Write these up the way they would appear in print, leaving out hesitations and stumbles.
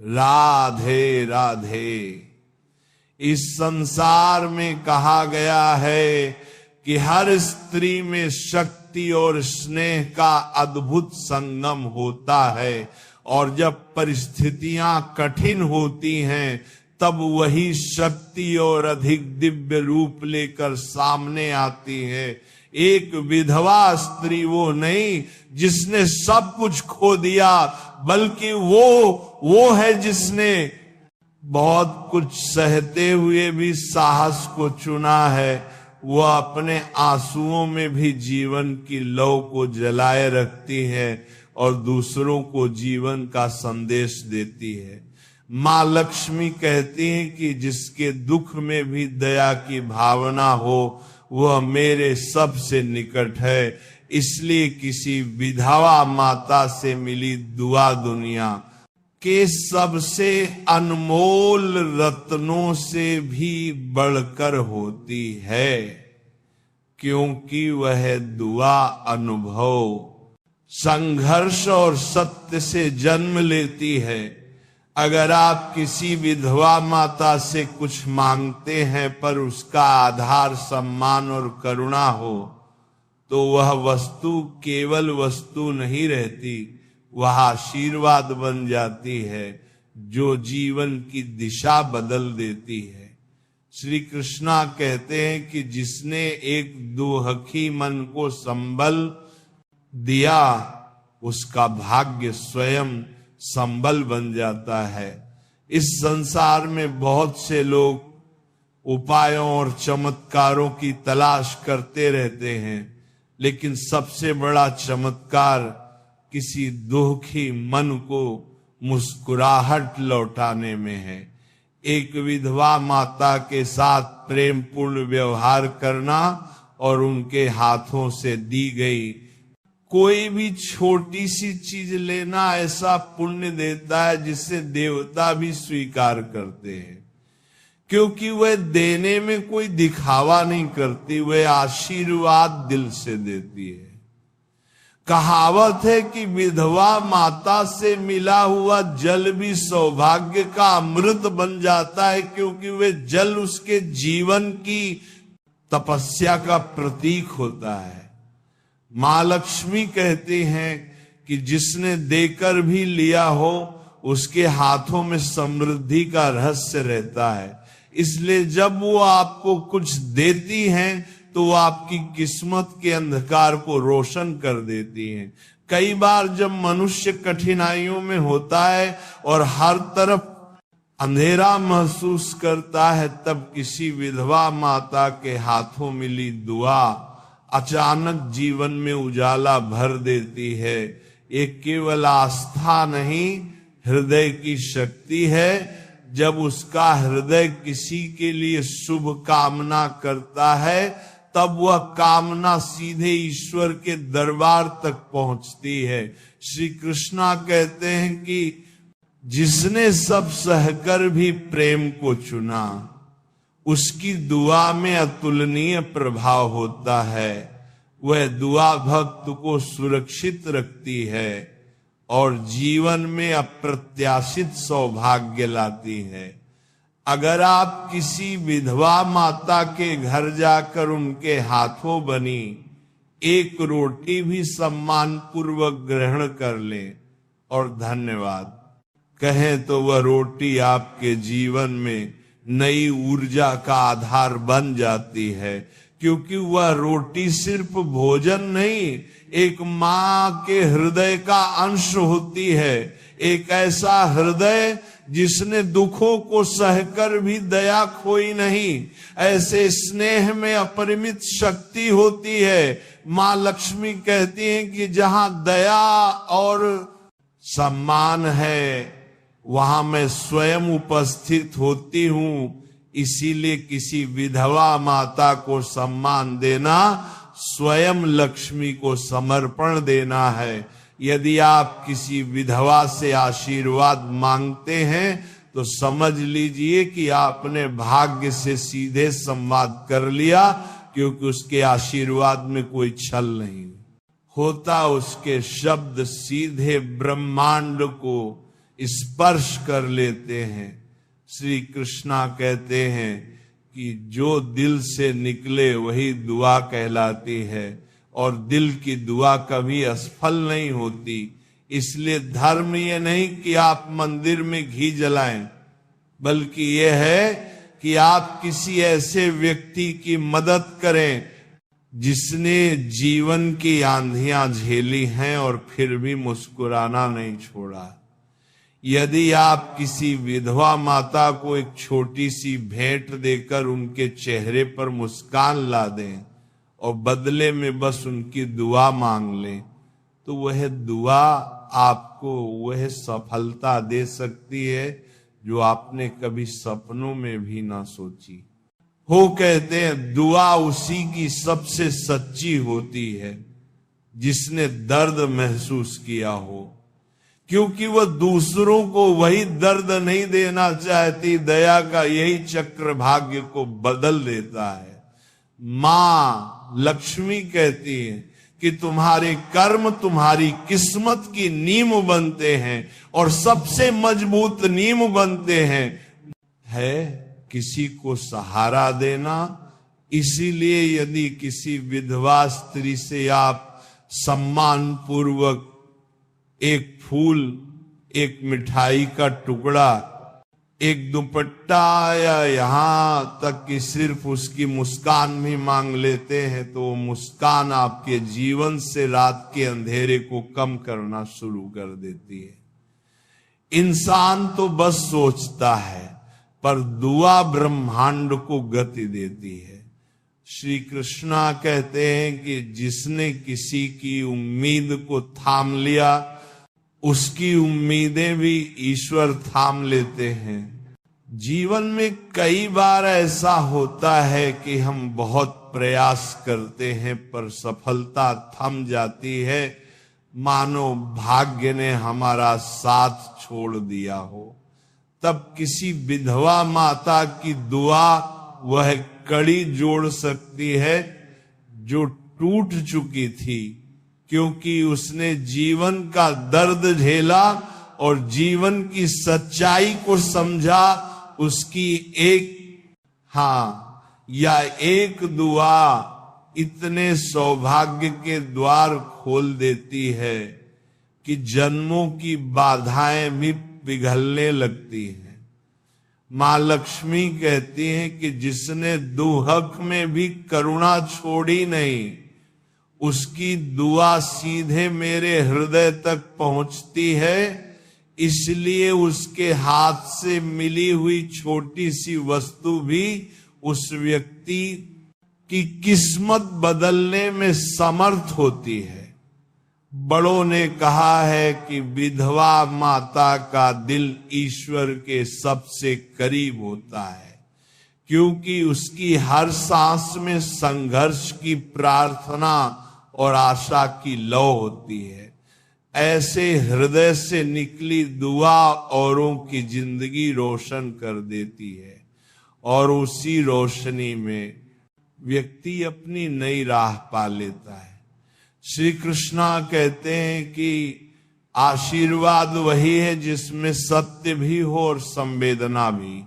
राधे राधे। इस संसार में कहा गया है कि हर स्त्री में शक्ति और स्नेह का अद्भुत संगम होता है, और जब परिस्थितियां कठिन होती हैं तब वही शक्ति और अधिक दिव्य रूप लेकर सामने आती है। एक विधवा स्त्री वो नहीं जिसने सब कुछ खो दिया, बल्कि वो है जिसने बहुत कुछ सहते हुए भी साहस को चुना है। वह अपने आंसुओं में भी जीवन की लौ को जलाए रखती है और दूसरों को जीवन का संदेश देती है। माँ लक्ष्मी कहती हैं कि जिसके दुख में भी दया की भावना हो वह मेरे सबसे निकट है। इसलिए किसी विधवा माता से मिली दुआ दुनिया के सबसे अनमोल रत्नों से भी बढ़कर होती है, क्योंकि वह दुआ अनुभव, संघर्ष और सत्य से जन्म लेती है। अगर आप किसी विधवा माता से कुछ मांगते हैं पर उसका आधार सम्मान और करुणा हो, तो वह वस्तु केवल वस्तु नहीं रहती, वह आशीर्वाद बन जाती है जो जीवन की दिशा बदल देती है। श्री कृष्णा कहते हैं कि जिसने एक दुहखी मन को संबल दिया उसका भाग्य स्वयं संबल बन जाता है। इस संसार में बहुत से लोग उपायों और चमत्कारों की तलाश करते रहते हैं, लेकिन सबसे बड़ा चमत्कार किसी दुखी मन को मुस्कुराहट लौटाने में है। एक विधवा माता के साथ प्रेम पूर्ण व्यवहार करना और उनके हाथों से दी गई कोई भी छोटी सी चीज लेना ऐसा पुण्य देता है जिसे देवता भी स्वीकार करते हैं, क्योंकि वह देने में कोई दिखावा नहीं करती, वह आशीर्वाद दिल से देती है। कहावत है कि विधवा माता से मिला हुआ जल भी सौभाग्य का अमृत बन जाता है, क्योंकि वह जल उसके जीवन की तपस्या का प्रतीक होता है। माँ लक्ष्मी कहती हैं कि जिसने देकर भी लिया हो उसके हाथों में समृद्धि का रहस्य रहता है। इसलिए जब वो आपको कुछ देती हैं तो वो आपकी किस्मत के अंधकार को रोशन कर देती हैं। कई बार जब मनुष्य कठिनाइयों में होता है और हर तरफ अंधेरा महसूस करता है, तब किसी विधवा माता के हाथों मिली दुआ अचानक जीवन में उजाला भर देती है। ये केवल आस्था नहीं, हृदय की शक्ति है। जब उसका हृदय किसी के लिए शुभ कामना करता है तब वह कामना सीधे ईश्वर के दरबार तक पहुंचती है। श्री कृष्णा कहते हैं कि जिसने सब सहकर भी प्रेम को चुना उसकी दुआ में अतुलनीय प्रभाव होता है। वह दुआ भक्त को सुरक्षित रखती है और जीवन में अप्रत्याशित सौभाग्य लाती है। अगर आप किसी विधवा माता के घर जाकर उनके हाथों बनी एक रोटी भी सम्मान पूर्वक ग्रहण कर लें और धन्यवाद कहें, तो वह रोटी आपके जीवन में नई ऊर्जा का आधार बन जाती है। क्योंकि वह रोटी सिर्फ भोजन नहीं, एक माँ के हृदय का अंश होती है। एक ऐसा हृदय जिसने दुखों को सहकर भी दया खोई नहीं, ऐसे स्नेह में अपरिमित शक्ति होती है। माँ लक्ष्मी कहती हैं कि जहां दया और सम्मान है वहां मैं स्वयं उपस्थित होती हूं। इसीलिए किसी विधवा माता को सम्मान देना स्वयं लक्ष्मी को समर्पण देना है। यदि आप किसी विधवा से आशीर्वाद मांगते हैं तो समझ लीजिए कि आपने भाग्य से सीधे संवाद कर लिया, क्योंकि उसके आशीर्वाद में कोई छल नहीं होता। उसके शब्द सीधे ब्रह्मांड को स्पर्श कर लेते हैं। श्री कृष्णा कहते हैं कि जो दिल से निकले वही दुआ कहलाती है, और दिल की दुआ कभी असफल नहीं होती। इसलिए धर्म ये नहीं कि आप मंदिर में घी जलाएं, बल्कि यह है कि आप किसी ऐसे व्यक्ति की मदद करें जिसने जीवन की आंधियां झेली हैं और फिर भी मुस्कुराना नहीं छोड़ा। यदि आप किसी विधवा माता को एक छोटी सी भेंट देकर उनके चेहरे पर मुस्कान ला दें और बदले में बस उनकी दुआ मांग लें, तो वह दुआ आपको वह सफलता दे सकती है जो आपने कभी सपनों में भी ना सोची हो। कहते हैं दुआ उसी की सबसे सच्ची होती है जिसने दर्द महसूस किया हो, क्योंकि वह दूसरों को वही दर्द नहीं देना चाहती। दया का यही चक्र भाग्य को बदल देता है। मां लक्ष्मी कहती है कि तुम्हारे कर्म तुम्हारी किस्मत की नींव बनते हैं, और सबसे मजबूत नींव बनते हैं है किसी को सहारा देना। इसीलिए यदि किसी विधवा स्त्री से आप सम्मान पूर्वक एक फूल, एक मिठाई का टुकड़ा, एक दुपट्टा, या यहां तक कि सिर्फ उसकी मुस्कान भी मांग लेते हैं, तो वो मुस्कान आपके जीवन से रात के अंधेरे को कम करना शुरू कर देती है। इंसान तो बस सोचता है, पर दुआ ब्रह्मांड को गति देती है। श्री कृष्णा कहते हैं कि जिसने किसी की उम्मीद को थाम लिया, उसकी उम्मीदें भी ईश्वर थाम लेते हैं। जीवन में कई बार ऐसा होता है कि हम बहुत प्रयास करते हैं पर सफलता थम जाती है, मानो भाग्य ने हमारा साथ छोड़ दिया हो। तब किसी विधवा माता की दुआ वह कड़ी जोड़ सकती है जो टूट चुकी थी, क्योंकि उसने जीवन का दर्द झेला और जीवन की सच्चाई को समझा। उसकी एक दुआ इतने सौभाग्य के द्वार खोल देती है कि जन्मों की बाधाएं भी पिघलने लगती हैं। मां लक्ष्मी कहती हैं कि जिसने दुहक में भी करुणा छोड़ी नहीं, उसकी दुआ सीधे मेरे हृदय तक पहुंचती है। इसलिए उसके हाथ से मिली हुई छोटी सी वस्तु भी उस व्यक्ति की किस्मत बदलने में समर्थ होती है। बड़ों ने कहा है कि विधवा माता का दिल ईश्वर के सबसे करीब होता है, क्योंकि उसकी हर सांस में संघर्ष की प्रार्थना और आशा की लौ होती है। ऐसे हृदय से निकली दुआ औरों की जिंदगी रोशन कर देती है, और उसी रोशनी में व्यक्ति अपनी नई राह पा लेता है। श्री कृष्णा कहते हैं कि आशीर्वाद वही है जिसमें सत्य भी हो और संवेदना भी।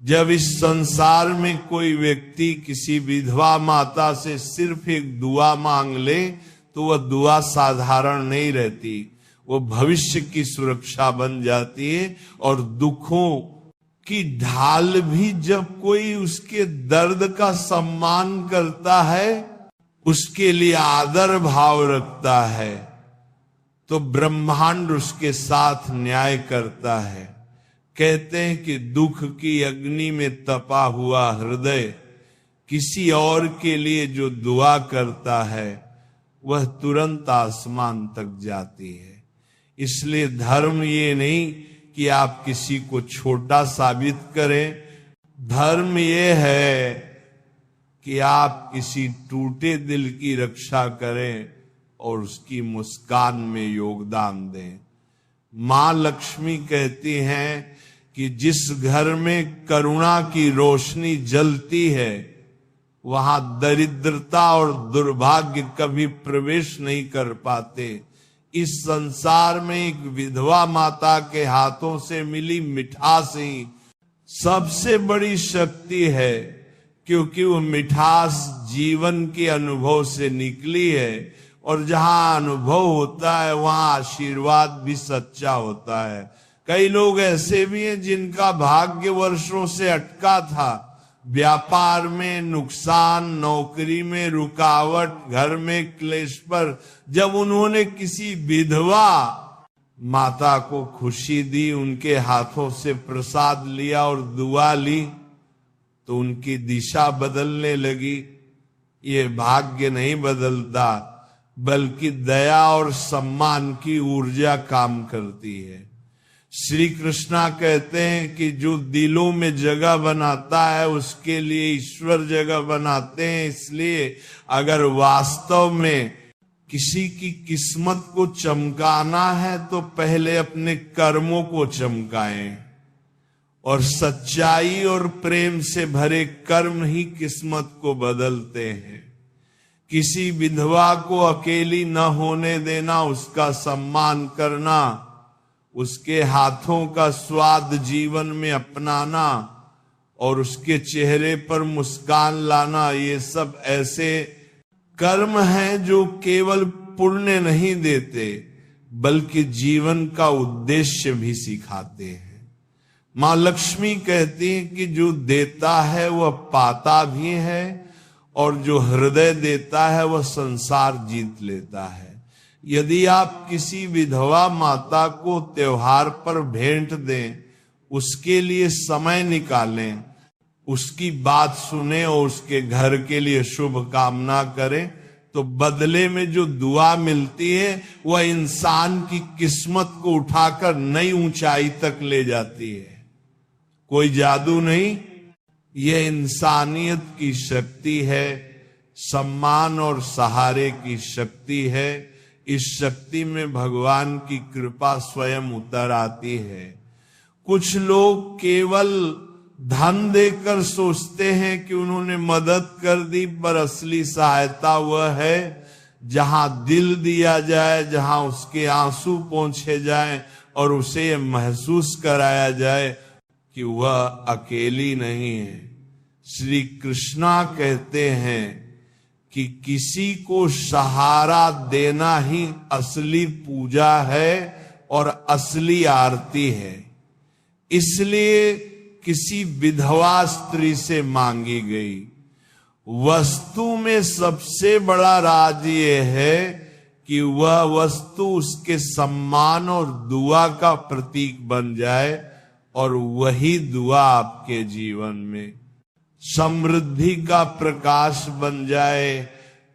जब इस संसार में कोई व्यक्ति किसी विधवा माता से सिर्फ एक दुआ मांग ले, तो वह दुआ साधारण नहीं रहती, वो भविष्य की सुरक्षा बन जाती है। और दुखों की ढाल भी जब कोई उसके दर्द का सम्मान करता है, उसके लिए आदर भाव रखता है, तो ब्रह्मांड उसके साथ न्याय करता है। कहते हैं कि दुख की अग्नि में तपा हुआ हृदय किसी और के लिए जो दुआ करता है, वह तुरंत आसमान तक जाती है। इसलिए धर्म ये नहीं कि आप किसी को छोटा साबित करें, धर्म ये है कि आप किसी टूटे दिल की रक्षा करें और उसकी मुस्कान में योगदान दें। मां लक्ष्मी कहती हैं कि जिस घर में करुणा की रोशनी जलती है, वहां दरिद्रता और दुर्भाग्य कभी प्रवेश नहीं कर पाते। इस संसार में एक विधवा माता के हाथों से मिली मिठास ही सबसे बड़ी शक्ति है, क्योंकि वो मिठास जीवन के अनुभव से निकली है, और जहां अनुभव होता है वहां आशीर्वाद भी सच्चा होता है। कई लोग ऐसे भी हैं जिनका भाग्य वर्षों से अटका था, व्यापार में नुकसान, नौकरी में रुकावट, घर में क्लेश, पर जब उन्होंने किसी विधवा माता को खुशी दी, उनके हाथों से प्रसाद लिया और दुआ ली, तो उनकी दिशा बदलने लगी। ये भाग्य नहीं बदलता, बल्कि दया और सम्मान की ऊर्जा काम करती है। श्री कृष्णा कहते हैं कि जो दिलों में जगह बनाता है उसके लिए ईश्वर जगह बनाते हैं। इसलिए अगर वास्तव में किसी की किस्मत को चमकाना है तो पहले अपने कर्मों को चमकाएं, और सच्चाई और प्रेम से भरे कर्म ही किस्मत को बदलते हैं। किसी विधवा को अकेली न होने देना, उसका सम्मान करना, उसके हाथों का स्वाद जीवन में अपनाना और उसके चेहरे पर मुस्कान लाना, ये सब ऐसे कर्म हैं जो केवल पुण्य नहीं देते बल्कि जीवन का उद्देश्य भी सिखाते हैं। मां लक्ष्मी कहती हैं कि जो देता है वह पाता भी है, और जो हृदय देता है वह संसार जीत लेता है। यदि आप किसी विधवा माता को त्योहार पर भेंट दें, उसके लिए समय निकालें, उसकी बात सुने और उसके घर के लिए शुभ कामना करें, तो बदले में जो दुआ मिलती है वह इंसान की किस्मत को उठाकर नई ऊंचाई तक ले जाती है। कोई जादू नहीं, यह इंसानियत की शक्ति है, सम्मान और सहारे की शक्ति है। इस शक्ति में भगवान की कृपा स्वयं उतर आती है। कुछ लोग केवल धन देकर सोचते हैं कि उन्होंने मदद कर दी, पर असली सहायता वह है जहां दिल दिया जाए, जहां उसके आंसू पोंछे जाएं और उसे यह महसूस कराया जाए कि वह अकेली नहीं है। श्री कृष्णा कहते हैं कि किसी को सहारा देना ही असली पूजा है और असली आरती है। इसलिए किसी विधवा स्त्री से मांगी गई वस्तु में सबसे बड़ा राज ये है कि वह वस्तु उसके सम्मान और दुआ का प्रतीक बन जाए, और वही दुआ आपके जीवन में समृद्धि का प्रकाश बन जाए।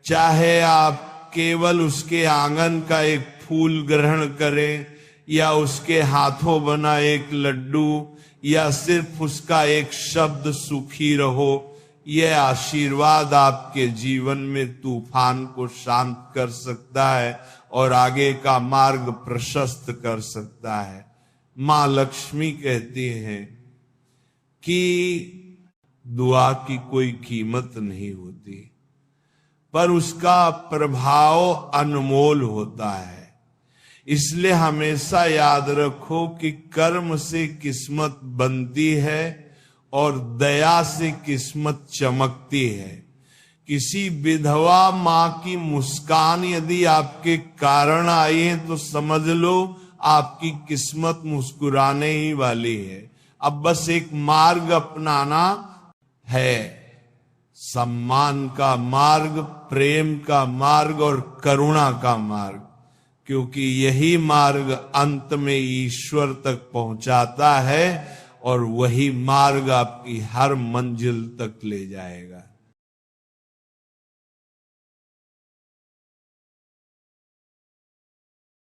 चाहे आप केवल उसके आंगन का एक फूल ग्रहण करें, या उसके हाथों बना एक लड्डू, या सिर्फ उसका एक शब्द सुखी रहो, यह आशीर्वाद आपके जीवन में तूफान को शांत कर सकता है और आगे का मार्ग प्रशस्त कर सकता है। मां लक्ष्मी कहती हैं कि दुआ की कोई कीमत नहीं होती, पर उसका प्रभाव अनमोल होता है। इसलिए हमेशा याद रखो कि कर्म से किस्मत बनती है और दया से किस्मत चमकती है। किसी विधवा मां की मुस्कान यदि आपके कारण आई है तो समझ लो आपकी किस्मत मुस्कुराने ही वाली है। अब बस एक मार्ग अपनाना है, सम्मान का मार्ग, प्रेम का मार्ग और करुणा का मार्ग, क्योंकि यही मार्ग अंत में ईश्वर तक पहुंचाता है और वही मार्ग आपकी हर मंजिल तक ले जाएगा।